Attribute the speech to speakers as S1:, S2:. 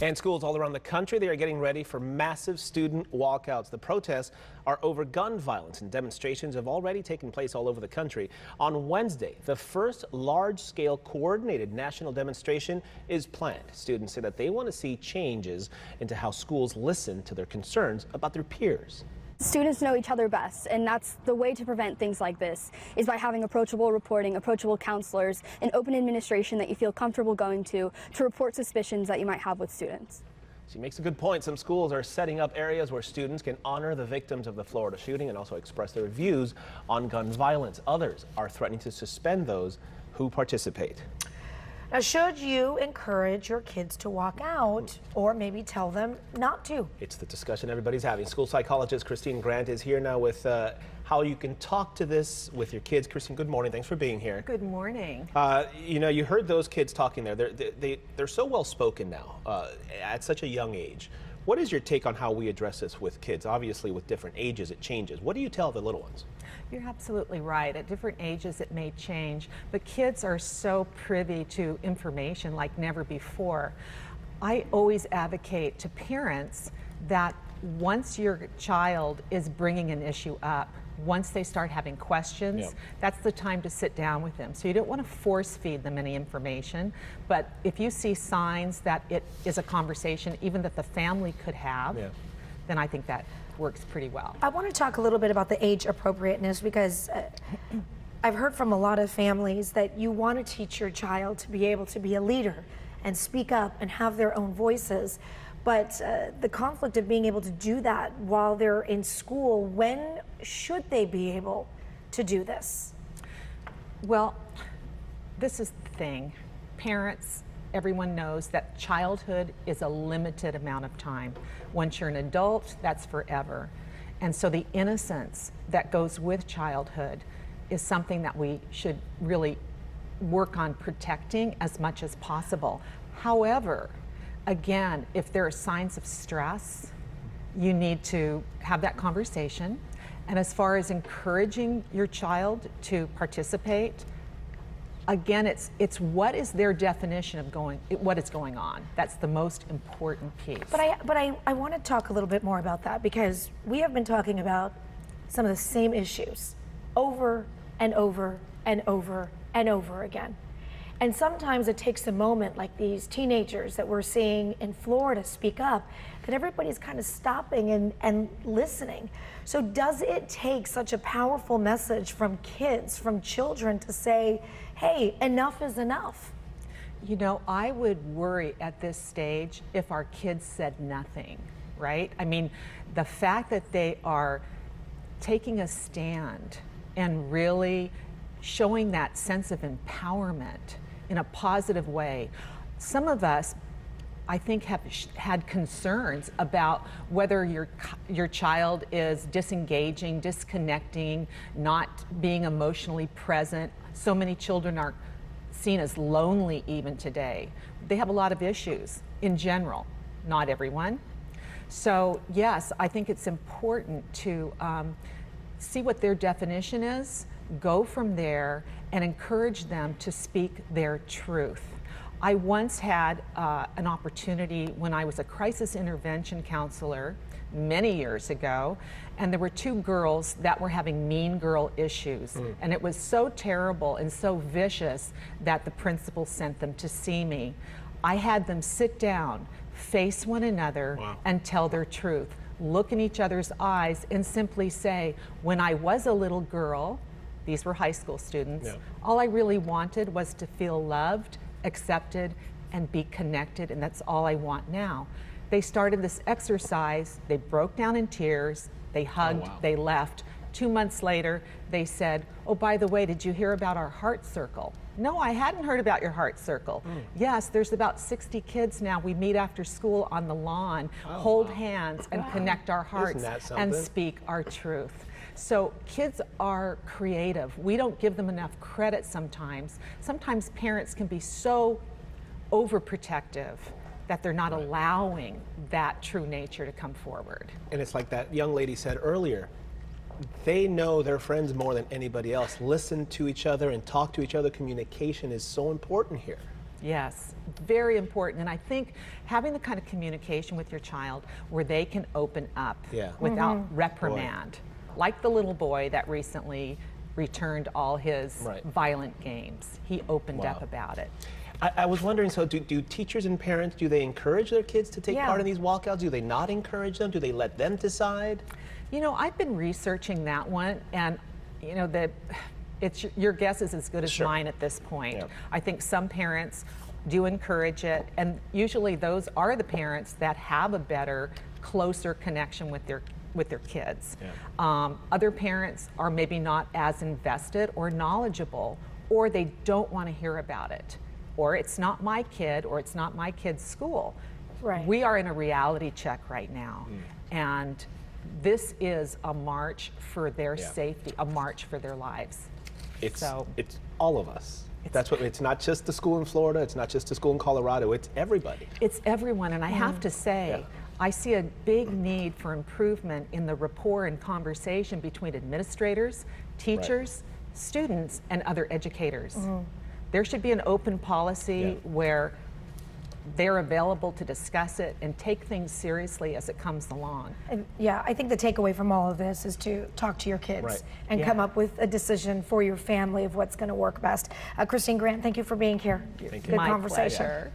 S1: And schools all around the country, they are getting ready for massive student walkouts. The protests are over gun violence, and demonstrations have already taken place all over the country. On Wednesday, the first large-scale coordinated national demonstration is planned. Students say that they want to see changes into how schools listen to their concerns about their peers.
S2: Students know each other best, and that's the way to prevent things like this, is by having approachable reporting, approachable counselors, an open administration that you feel comfortable going to report suspicions that you might have with students.
S1: She makes a good point. Some schools are setting up areas where students can honor the victims of the Florida shooting and also express their views on gun violence. Others are threatening to suspend those who participate.
S3: Now, should you encourage your kids to walk out or maybe tell them not to? It's
S1: the discussion everybody's having. School psychologist Kristine is here now with how you can talk to this with your kids. Kristine, good morning. Thanks for being here.
S4: Good morning.
S1: You know, you heard those kids talking there. They're so well spoken now at such a young age. What is your take on how we address this with kids? Obviously, with different ages, it changes. What do you tell the little ones?
S4: You're absolutely right. At different ages, it may change, but kids are so privy to information like never before. I always advocate to parents that once your child is bringing an issue up, once they start having questions, that's the time to sit down with them. So you don't want to force feed them any information, but if you see signs that it is a conversation even that the family could have, then I think that works pretty well.
S3: I want to talk a little bit about the age appropriateness, because I've heard from a lot of families that you want to teach your child to be able to be a leader and speak up and have their own voices. But the conflict of being able to do that while they're in school, when should they be able to do this?
S4: Well, this is the thing. Parents, everyone knows that childhood is a limited amount of time. Once you're an adult, that's forever. And so the innocence that goes with childhood is something that we should really work on protecting as much as possible. However, again, if there are signs of stress, you need to have that conversation. And as far as encouraging your child to participate, again, it's what is their definition of what is going on. That's the most important piece.
S3: But I want to talk a little bit more about that, because we have been talking about some of the same issues over and over and over and over again. And sometimes it takes a moment like these teenagers that we're seeing in Florida speak up, that everybody's kind of stopping and listening. So does it take such a powerful message from kids, from children, to say, hey, enough is enough?
S4: You know, I would worry at this stage if our kids said nothing, right? I mean, the fact that they are taking a stand and really showing that sense of empowerment in a positive way. Some of us, I think, have had concerns about whether your child is disengaging, disconnecting, not being emotionally present. So many children are seen as lonely even today. They have a lot of issues in general, not everyone. So yes, I think it's important to see what their definition is, go from there, and encourage them to speak their truth. I once had an opportunity when I was a crisis intervention counselor many years ago, and there were two girls that were having mean girl issues. And it was so terrible and so vicious that the principal sent them to see me. I had them sit down, face one another, and tell their truth. Look in each other's eyes and simply say, when I was a little girl, these were high school students, all I really wanted was to feel loved, accepted, and be connected, and that's all I want now. They started this exercise, they broke down in tears, they hugged, they left. 2 months later, they said, oh, by the way, did you hear about our heart circle? No, I hadn't heard about your heart circle. Yes, there's about 60 kids now. We meet after school on the lawn, hold hands, and connect our hearts and speak our truth. So kids are creative. We don't give them enough credit sometimes. Sometimes parents can be so overprotective that they're not allowing that true nature to come forward.
S1: And it's like that young lady said earlier, they know their friends more than anybody else. Listen to each other and talk to each other. Communication is so important here.
S4: Yes, very important. And I think having the kind of communication with your child where they can open up without reprimand, like the little boy that recently returned all his violent games. He opened up about it.
S1: I was wondering, so do teachers and parents, do they encourage their kids to take part in these walkouts? Do they not encourage them? Do they let them decide?
S4: You know, I've been researching that one, and you know, your guess is as good as mine at this point. Yeah. I think some parents do encourage it, and usually those are the parents that have a better, closer connection with their kids. Yeah. Other parents are maybe not as invested or knowledgeable, or they don't want to hear about it, or it's not my kid, or it's not my kid's school.
S3: Right.
S4: We are in a reality check right now, and this is a march for their safety, a march for their lives.
S1: It's all of us. It's not just the school in Florida, it's not just the school in Colorado, it's everybody.
S4: It's everyone, and I have to say, I see a big need for improvement in the rapport and conversation between administrators, teachers, students, and other educators. There should be an open policy where they're available to discuss it and take things seriously as it comes along.
S3: And I think the takeaway from all of this is to talk to your kids and come up with a decision for your family of what's going to work best. Kristine Grant, thank you for being here.
S1: Thank you.
S3: Good
S4: My
S3: conversation.
S4: pleasure.